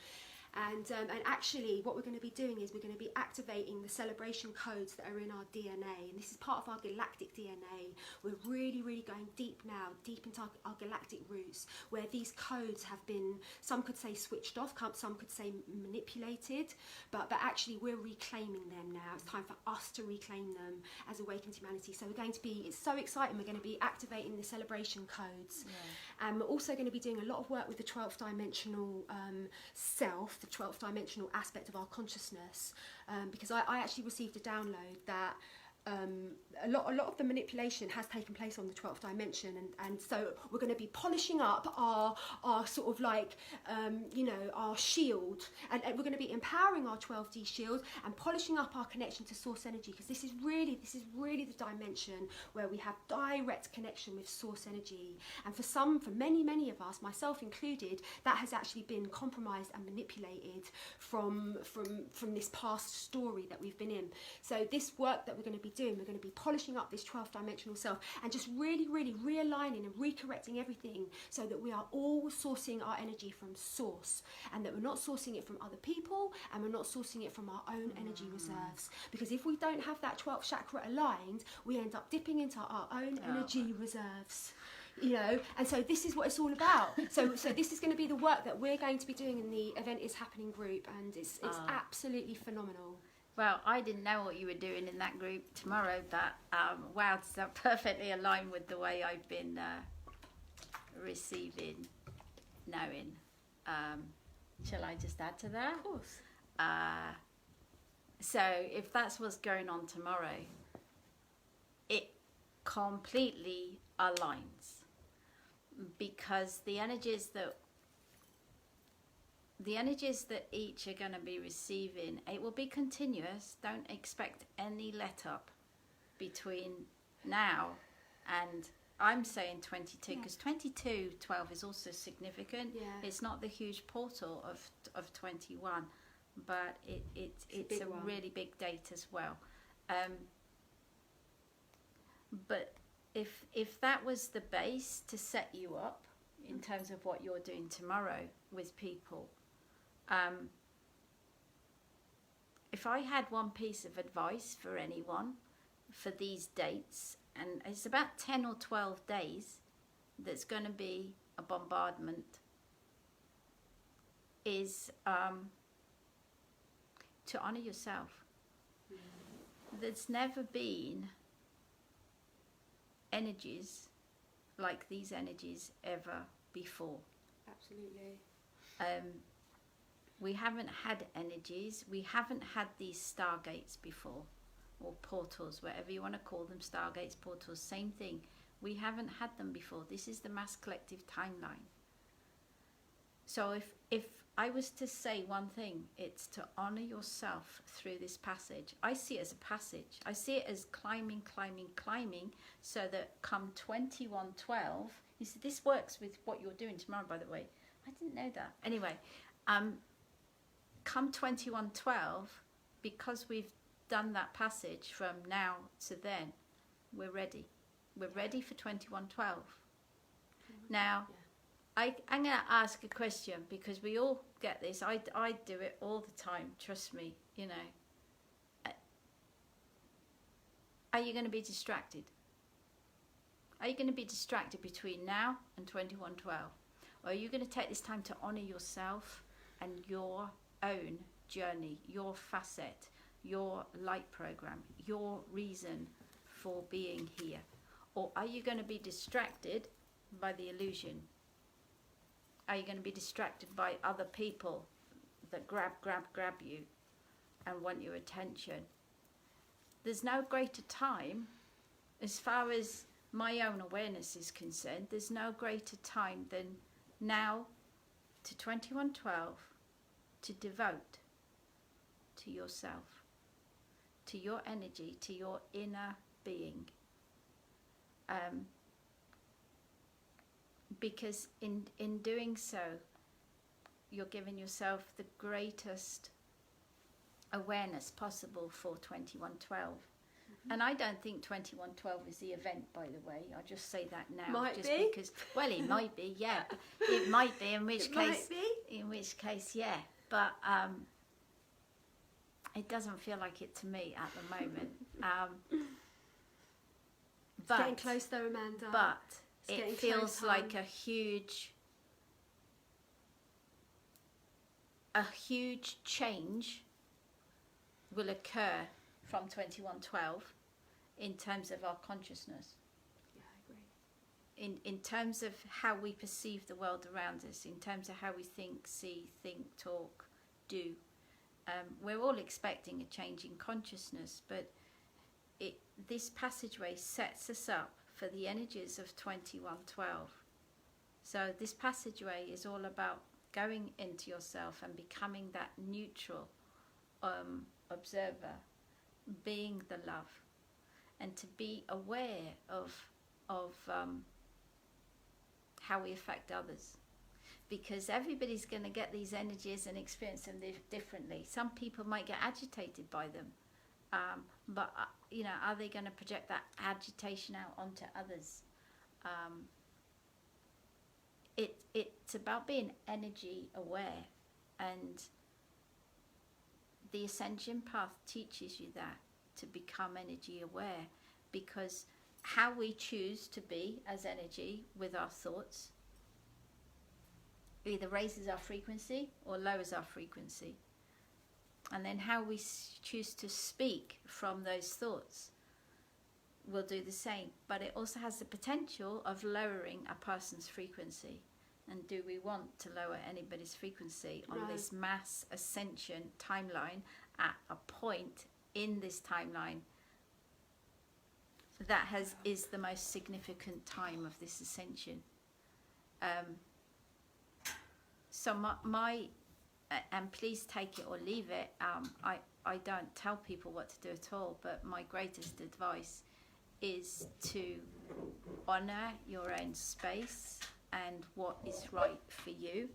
And actually what we're going to be doing is we're going to be activating the celebration codes that are in our DNA, and this is part of our galactic DNA. We're really going deep into our galactic roots, where these codes have been, some could say switched off, some could say manipulated, but actually we're reclaiming them now. It's time for us to reclaim them as awakened humanity. So it's so exciting. We're going to be activating the celebration codes. And we're also going to be doing a lot of work with the 12th dimensional self, the 12th dimensional aspect of our consciousness, because I actually received a download that a lot of the manipulation has taken place on the 12th dimension, and so we're going to be polishing up our sort of like our shield, and we're going to be empowering our 12D shield and polishing up our connection to source energy, because this is really the dimension where we have direct connection with source energy. And for many of us, myself included, that has actually been compromised and manipulated from this past story that we've been in. So this work that we're going to be doing, we're going to be polishing up this 12th dimensional self and just really realigning and recorrecting everything, so that we are all sourcing our energy from source, and that we're not sourcing it from other people, and we're not sourcing it from our own energy reserves. Because if we don't have that 12th chakra aligned, we end up dipping into our own energy reserves. And so this is what it's all about. So this is going to be the work that we're going to be doing in the Event is Happening group, and it's absolutely phenomenal. Well, I didn't know what you were doing in that group tomorrow, but wow, it's perfectly aligned with the way I've been receiving, knowing. Shall I just add to that? Of course. So if that's what's going on tomorrow, it completely aligns, because the energies that each are going to be receiving, it will be continuous. Don't expect any let up between now and, I'm saying 22, because 22:12 is also significant. It's not the huge portal of 21, but it's a really big date as well. But if that was the base to set you up in terms of what you're doing tomorrow with people, if I had one piece of advice for anyone for these dates, and it's about 10 or 12 days that's going to be a bombardment, is to honour yourself. There's never been energies like these energies ever before. Absolutely. We haven't had energies, we haven't had these stargates before, or portals, whatever you want to call them, stargates, portals, same thing. We haven't had them before. This is the mass collective timeline. So if I was to say one thing, it's to honour yourself through this passage. I see it as a passage. I see it as climbing, so that come 21:12, you see, this works with what you're doing tomorrow, by the way. I didn't know that. Anyway, come 21:12, because we've done that passage from now to then, we're ready. We're ready for 2112. Now, I'm going to ask a question, because we all get this. I do it all the time, trust me, you know. Are you going to be distracted? Are you going to be distracted between now and 2112? Or are you going to take this time to honour yourself and your own journey, your facet, your light program, your reason for being here? Or are you going to be distracted by the illusion? Are you going to be distracted by other people that grab you and want your attention? There's no greater time, as far as my own awareness is concerned, there's no greater time than now to 2112 to devote to yourself, to your energy, to your inner being. Because in doing so, you're giving yourself the greatest awareness possible for 2112. And I don't think 2112 is the event, by the way. I'll just say that now. Might just be. Because, well, it might be, yeah. It might be, in which It case, might be. in which case, yeah. But it doesn't feel like it to me at the moment. It's getting close though, Amanda. But It's it getting feels close, like hon. a huge change will occur from 2112 in terms of our consciousness, Yeah, I agree. in terms of how we perceive the world around us, in terms of how we think, see, talk, do. We're all expecting a change in consciousness, but this passageway sets us up for the energies of 2112. So this passageway is all about going into yourself and becoming that neutral observer, being the love, and to be aware of how we affect others. Because everybody's going to get these energies and experience them differently. Some people might get agitated by them, but you know, are they going to project that agitation out onto others? It's about being energy aware, and the ascension path teaches you that, to become energy aware, because how we choose to be as energy with our thoughts either raises our frequency or lowers our frequency. And then how we choose to speak from those thoughts will do the same. But it also has the potential of lowering a person's frequency. And do we want to lower anybody's frequency on this mass ascension timeline at a point in this timeline that is the most significant time of this ascension? So my and please take it or leave it, I don't tell people what to do at all, but my greatest advice is to honour your own space and what is right for you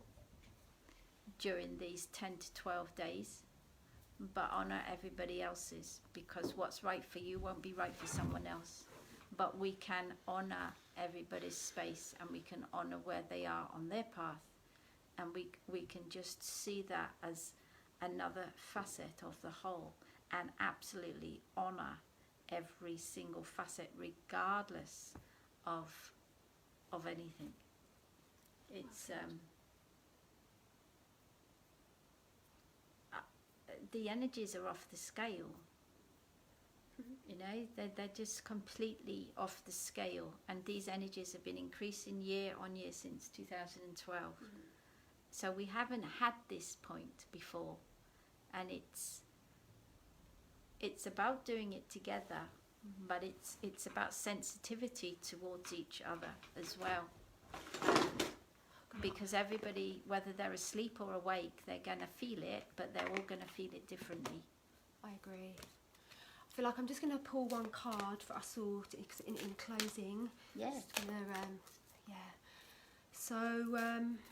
during these 10 to 12 days, but honour everybody else's, because what's right for you won't be right for someone else. But we can honour everybody's space, and we can honour where they are on their path, and we can just see that as another facet of the whole, and absolutely honour every single facet regardless of anything. It's the energies are off the scale. You know, they're just completely off the scale, and these energies have been increasing year on year since 2012. So we haven't had this point before, and it's about doing it together, but it's about sensitivity towards each other as well. Because everybody, whether they're asleep or awake, they're going to feel it, but they're all going to feel it differently. I agree. I feel like I'm just going to pull one card for us all in closing. Yeah. Just gonna, yeah. So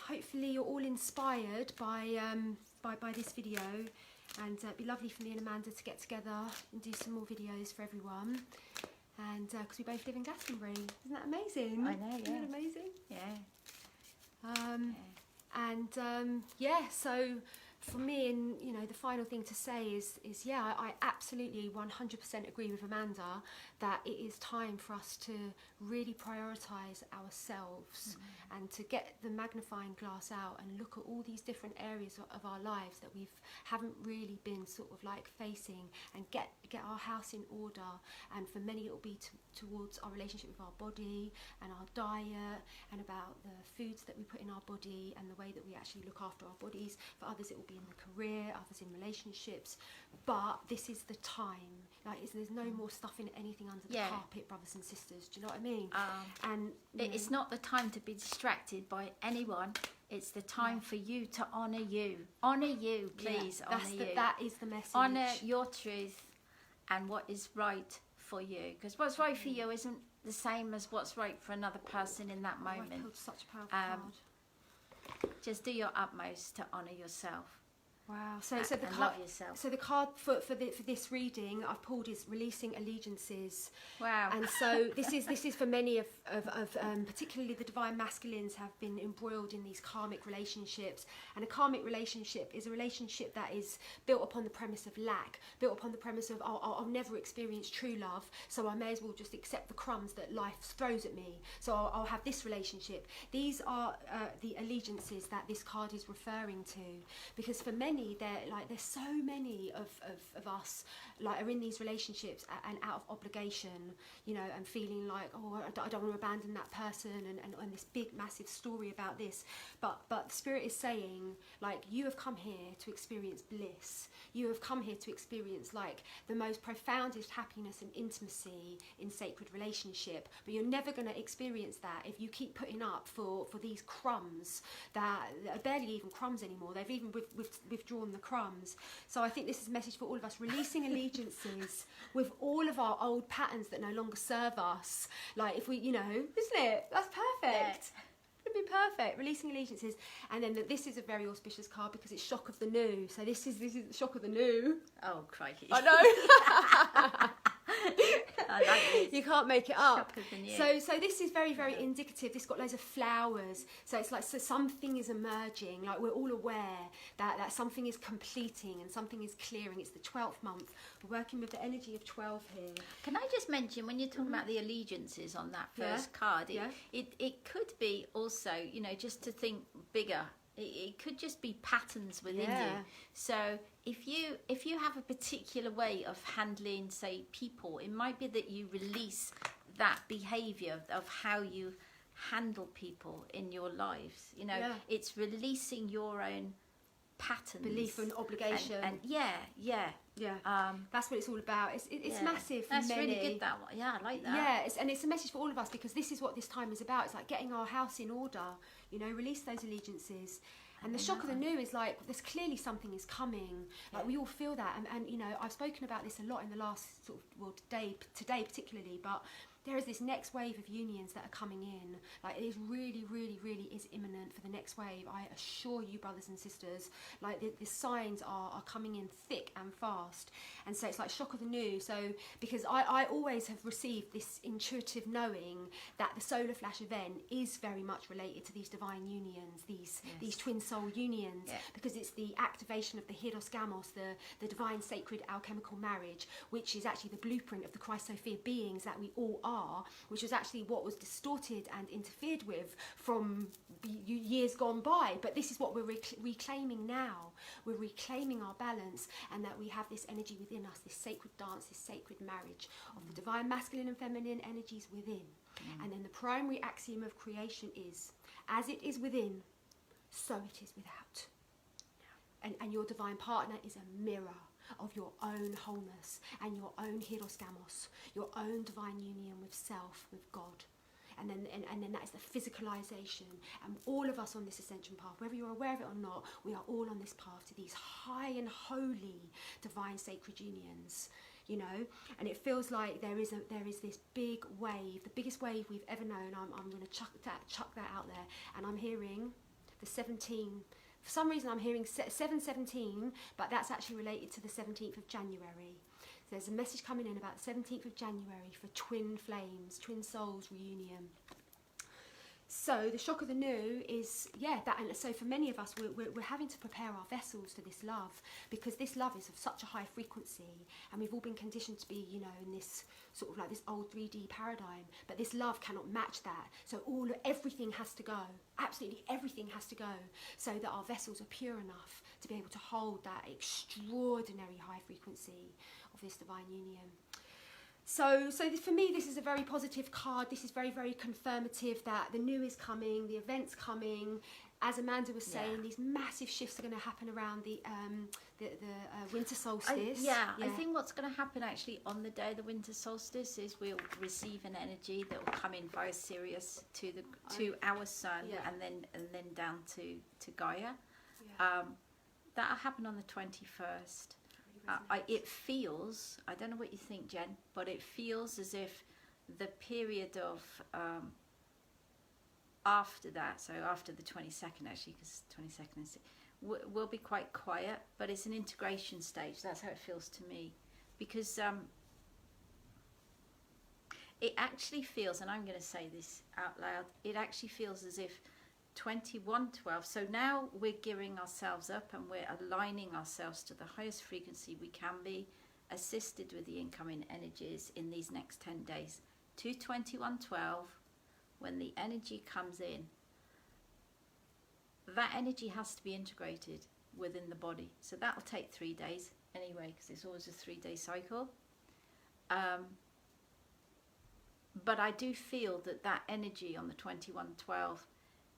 hopefully you're all inspired by this video, and it'd be lovely for me and Amanda to get together and do some more videos for everyone. and because we both live in Glastonbury. Isn't that amazing? I know, yeah. Isn't it amazing? Yeah. So for me, and you know, the final thing to say is yeah, I absolutely 100% agree with Amanda that it is time for us to really prioritise ourselves and to get the magnifying glass out and look at all these different areas of our lives that we haven't really been sort of like facing, and get our house in order. And for many, it will be towards our relationship with our body and our diet, and about the foods that we put in our body and the way that we actually look after our bodies. For others, it will be in the career, others in relationships. But this is the time. Like, there's no more stuffing anything under the carpet, brothers and sisters. Do you know what I mean? And it's not the time to be distracted by anyone. It's the time for you to honour you. Honour you, please. Honour you. That is the message. Honour your truth and what is right for you. Because what's right for you isn't the same as what's right for another person in that moment. I pulled such a powerful card. Just do your utmost to honour yourself. Wow. So the card, love yourself. So the card for this reading I've pulled is releasing allegiances. Wow. And so this is for many of particularly the divine masculines have been embroiled in these karmic relationships. And a karmic relationship is a relationship that is built upon the premise of lack, built upon the premise of I'll never experience true love, so I may as well just accept the crumbs that life throws at me. So I'll have this relationship. These are the allegiances that this card is referring to, because for many, there's so many of us like are in these relationships and out of obligation, you know, and feeling like, oh, I don't want to abandon that person, and this big massive story about this. But the Spirit is saying, like, you have come here to experience bliss. You have come here to experience like the most profoundest happiness and intimacy in sacred relationship. But you're never going to experience that if you keep putting up for these crumbs that are barely even crumbs anymore. They've even withdrawn the crumbs. So I think this is a message for all of us, releasing allegiances with all of our old patterns that no longer serve us. Like, if we, you know, isn't it? That's perfect. Yeah. It'd be perfect. Releasing allegiances. And then this is a very auspicious card because it's shock of the new. So this is the shock of the new. Oh, crikey. I know. I like this. You can't make it up. Shock of the new. So this is very, very indicative. This got loads of flowers. So it's like, so something is emerging. Like, we're all aware that something is completing and something is clearing. It's the 12th month. We're working with the energy of 12 here. Can I just mention, when you're talking about the allegiances on that first card, it could be also, you know, just to think bigger. It could just be patterns within you. So if you have a particular way of handling, say, people, it might be that you release that behaviour of how you handle people in your lives. You know, it's releasing your own patterns, belief and obligation, and that's what it's all about. It's massive for that's many. really good, that one. I like that. And it's a message for all of us, because this is what this time is about. It's like getting our house in order, you know, release those allegiances. And the shock of the new is like, there's clearly something is coming. Like, we all feel that. And you know, I've spoken about this a lot in the last sort of, well, today particularly, but there is this next wave of unions that are coming in. Like, it is really, really, really is imminent for the next wave. I assure you, brothers and sisters, like the signs are coming in thick and fast. And so it's like shock of the new. So, because I always have received this intuitive knowing that the solar flash event is very much related to these divine unions, these twin soul unions, because it's the activation of the Hieros Gamos, the divine sacred alchemical marriage, which is actually the blueprint of the Christ Sophia beings that we all are, which was actually what was distorted and interfered with from years gone by. But this is what we're reclaiming now. We're reclaiming our balance, and that we have this energy within us, this sacred dance, this sacred marriage of the divine masculine and feminine energies within. And then the primary axiom of creation is, as it is within, so it is without. And your divine partner is a mirror of your own wholeness and your own Hieros Gamos, your own divine union with self, with God. And then that is the physicalization. And all of us on this ascension path, whether you're aware of it or not, we are all on this path to these high and holy divine sacred unions, you know. And it feels like there is this big wave, the biggest wave we've ever known. I'm going to chuck that out there. And I'm hearing the 17. For some reason I'm hearing 717, but that's actually related to the 17th of January. There's a message coming in about the 17th of January for twin flames, twin souls reunion. So the shock of the new is, that, and so for many of us, we're having to prepare our vessels for this love, because this love is of such a high frequency, and we've all been conditioned to be, in this sort of like this old 3D paradigm, but this love cannot match that. So everything has to go, absolutely everything has to go, so that our vessels are pure enough to be able to hold that extraordinary high frequency of this divine union. So for me, this is a very positive card. This is very, very confirmative that the new is coming, the event's coming. As Amanda was saying, these massive shifts are going to happen around the winter solstice. I think what's going to happen actually on the day of the winter solstice is we'll receive an energy that will come in via Sirius to our sun, and then down to Gaia. That'll happen on the 21st. It feels, I don't know what you think, Jen, but it feels as if the period of after that, so after the 22nd actually, because 22nd is, will be quite quiet, but it's an integration stage. That's how it feels to me, because it actually feels, and I'm going to say this out loud, it actually feels as if 2112, so now we're gearing ourselves up and we're aligning ourselves to the highest frequency we can be, assisted with the incoming energies in these next 10 days. To 2112, when the energy comes in, that energy has to be integrated within the body. So that'll take 3 days anyway, because it's always a 3-day cycle. But I do feel that energy on the 2112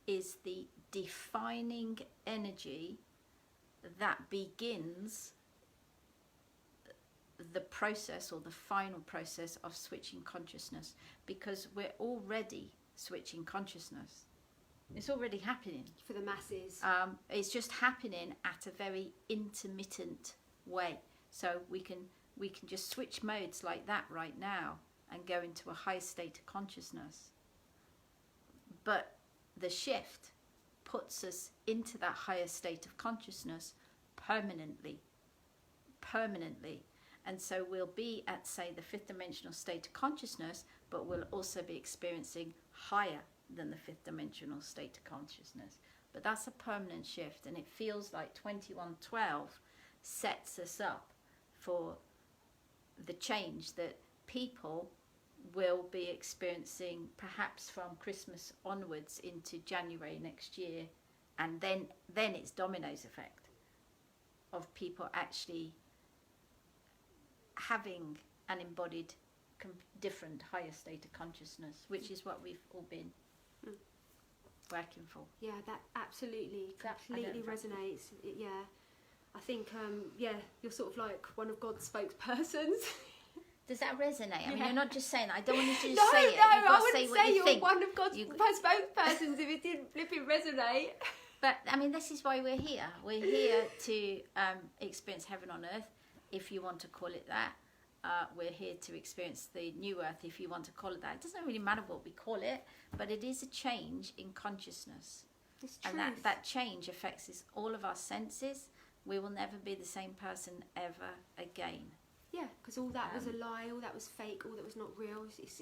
is the defining energy that begins the process, or the final process, of switching consciousness, because we're already switching consciousness. It's already happening for the masses. It's just happening at a very intermittent way, so we can just switch modes like that right now and go into a high state of consciousness. But the shift puts us into that higher state of consciousness permanently. And so we'll be at, say, the 5th dimensional state of consciousness, but we'll also be experiencing higher than the 5th dimensional state of consciousness. But that's a permanent shift, and it feels like 2112 sets us up for the change that people will be experiencing perhaps from Christmas onwards into January next year, and then it's dominoes effect of people actually having an embodied different higher state of consciousness, which is what we've all been working for. Yeah, that absolutely completely resonates. I think you're sort of like one of God's spokespersons. Does that resonate? I mean, you're not just saying that. I don't want you to just say it. No, I wouldn't say you're one of God's spokespersons if it didn't flipping resonate. But, I mean, this is why we're here. We're here to experience heaven on earth, if you want to call it that. We're here to experience the new earth, if you want to call it that. It doesn't really matter what we call it, but it is a change in consciousness. It's and that change affects all of our senses. We will never be the same person ever again. Yeah, because all that was a lie, all that was fake, all that was not real. It's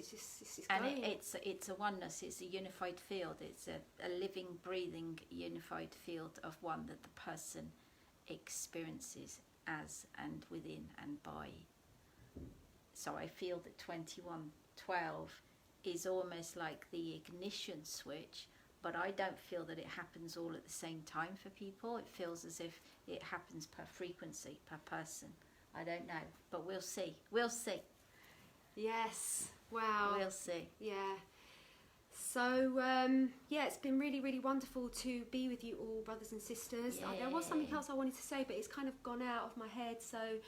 and it's a oneness. It's a unified field. It's a living, breathing, unified field of one that the person experiences as and within and by. So I feel that 2112 is almost like the ignition switch, but I don't feel that it happens all at the same time for people. It feels as if it happens per frequency, per person. I don't know, but we'll see. We'll see. Yes. Wow. We'll see. Yeah. So, it's been really, really wonderful to be with you all, brothers and sisters. Yeah. There was something else I wanted to say, but it's kind of gone out of my head, so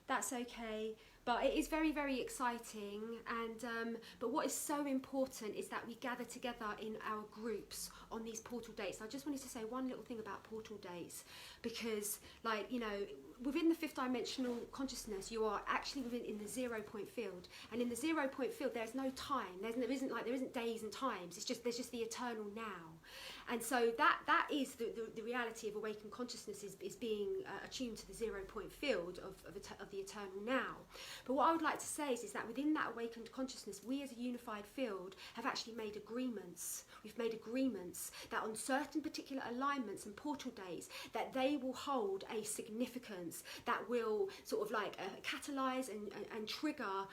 that's okay. But it is very, very exciting, and but what is so important is that we gather together in our groups on these portal dates. I just wanted to say one little thing about portal dates, because, within the 5th dimensional consciousness, you are actually in the 0 point field, and in the 0 point field, there's no time. There isn't days and times. There's just the eternal now, And so that is the reality of awakened consciousness, is being attuned to the 0 point field of the eternal now. But what I would like to say is that within that awakened consciousness, we as a unified field have actually made agreements. We've made agreements that on certain particular alignments and portal dates, that they will hold a significance that will sort of like catalyze and trigger,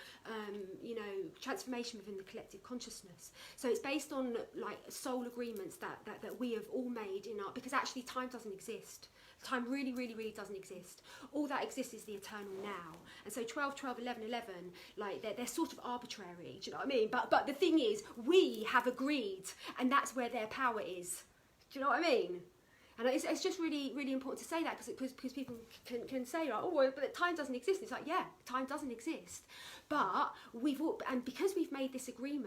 you know, transformation within the collective consciousness. So it's based on like soul agreements that we have all made in our, because actually time doesn't exist. Time really, really, really doesn't exist. All that exists is the eternal now. And so 12, 12, 11, 11, like they're sort of arbitrary, do you know what I mean? But the thing is, we have agreed, and that's where their power is. Do you know what I mean? And it's just really, really important to say that, because people can say, like, oh, well, but time doesn't exist. It's like, yeah, time doesn't exist. But because we've made this agreement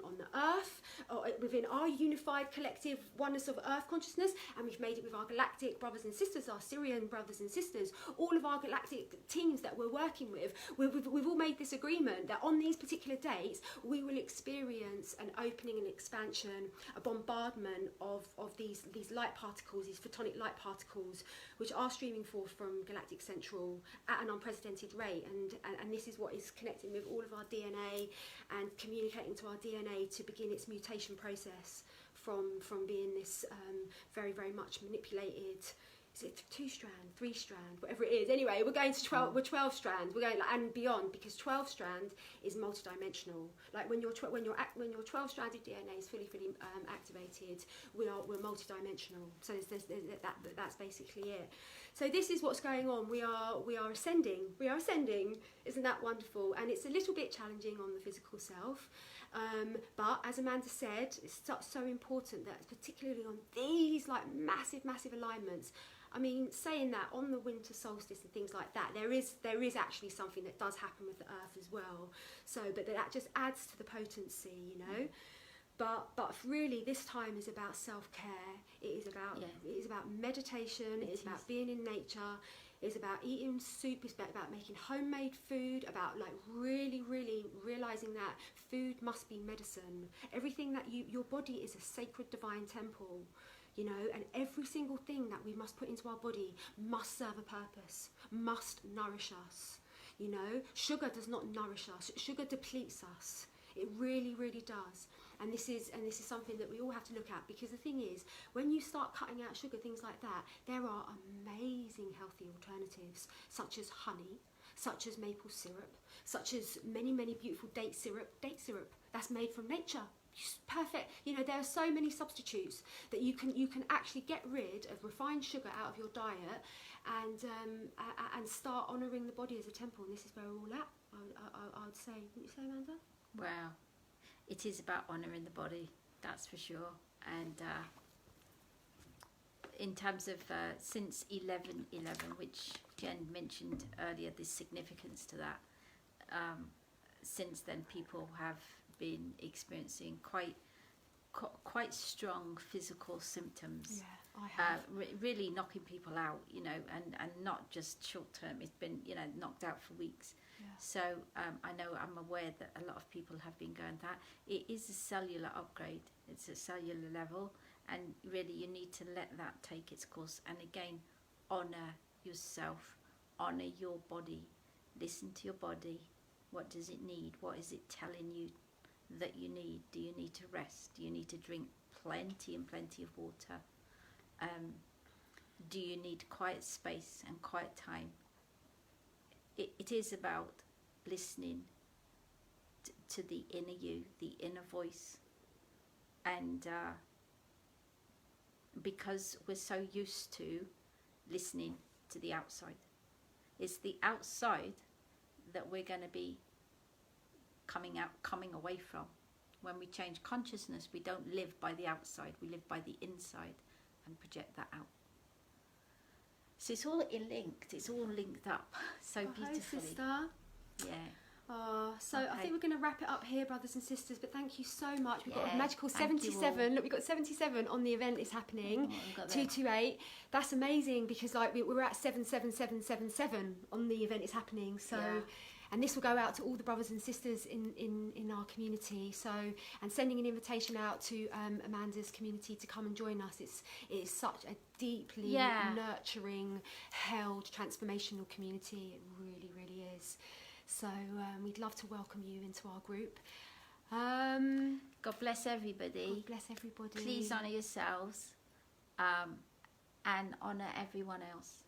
on the earth, or within our unified collective oneness of earth consciousness, and we've made it with our galactic brothers and sisters, our Syrian brothers and sisters, all of our galactic teams that we're working with, we've all made this agreement that on these particular dates, we will experience an opening and expansion, a bombardment of these light particles, these photonic light particles, which are streaming forth from galactic central at an unprecedented rate, and this is what is connecting with all of our DNA and communicating to our DNA to begin its mutation process from being this very, very much manipulated, is it 2-strand, 3-strand, whatever it is. Anyway, we're going to 12. We're 12 strands. We're going and beyond, because 12 strand is multidimensional. Like when your 12-stranded DNA is fully activated, we're multidimensional. So that's basically it. So this is what's going on. We are ascending. We are ascending. Isn't that wonderful? And it's a little bit challenging on the physical self. But as Amanda said, it's so important that particularly on these like massive alignments, I mean, saying that on the winter solstice and things like that, there is actually something that does happen with the earth as well. So, but that just adds to the potency, you know. But really, this time is about self-care. It is about meditation. It is about being in nature. It's about eating soup. It's about making homemade food. About like really realizing that food must be medicine. Everything that your body is a sacred divine temple, you know, and every single thing that we must put into our body must serve a purpose, must nourish us. You know, sugar does not nourish us. Sugar depletes us. It really does. And this is something that we all have to look at, because the thing is, when you start cutting out sugar, things like that, there are amazing healthy alternatives, such as honey, such as maple syrup, such as many beautiful date syrup that's made from nature. Perfect. You know, there are so many substitutes that you can actually get rid of refined sugar out of your diet, and start honouring the body as a temple. And this is where we're all at, I would say. Wouldn't you say, Amanda? Wow. It is about honouring the body, that's for sure. And in terms of since 11/11, which Jen mentioned earlier, the significance to that, since then people have been experiencing quite strong physical symptoms. Yeah, I have. Really knocking people out, you know, and not just short term. It's been, you know, knocked out for weeks. Yeah. So I'm aware that a lot of people have been going that. It is a cellular upgrade. It's a cellular level, and really you need to let that take its course. And again, honour yourself, honour your body, listen to your body. What does it need? What is it telling you that you need? Do you need to rest? Do you need to drink plenty of water? Do you need quiet space and quiet time? It is about listening to the inner you, the inner voice. And because we're so used to listening to the outside, it's the outside that we're going to be coming away from. When we change consciousness, we don't live by the outside, we live by the inside and project that out. So it's all linked, it's all linked up so beautifully. Hi, sister. Yeah. So I Okay. think we're going to wrap it up here, brothers and sisters, but thank you so much. We've got a Yeah, magical thank you 77. Look, we've got 77 on the event is happening. Oh, we've got that. 228. That's amazing, because like we're at 77777 on the event is happening. So Yeah. and this will go out to all the brothers and sisters in our community. So, and sending an invitation out to Amanda's community to come and join us. It is such a deeply Yeah. nurturing, held, transformational community. It really, really is. So we'd love to welcome you into our group. God bless everybody. God bless everybody. Please honour yourselves, and honour everyone else,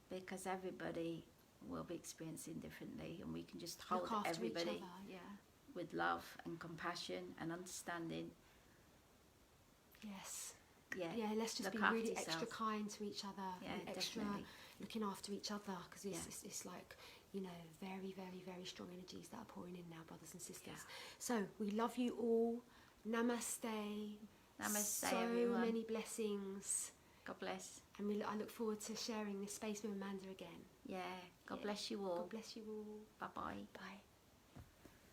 because everybody will be experiencing differently, and we can just hold Look after everybody each other. Yeah. with love and compassion and understanding. Yes. Yeah. Yeah, let's just Look be after really yourself. extra kind to each other, Yeah, and extra definitely. looking after each other, because Yeah. it's like, you know, very, very, very strong energies that are pouring in now, brothers and sisters. Yeah. So we love you all. Namaste. Namaste, so everyone. many blessings, God bless. and I look forward to sharing this space with Amanda again. Yeah. God Yeah. bless you all. God bless you all. Bye bye. Bye.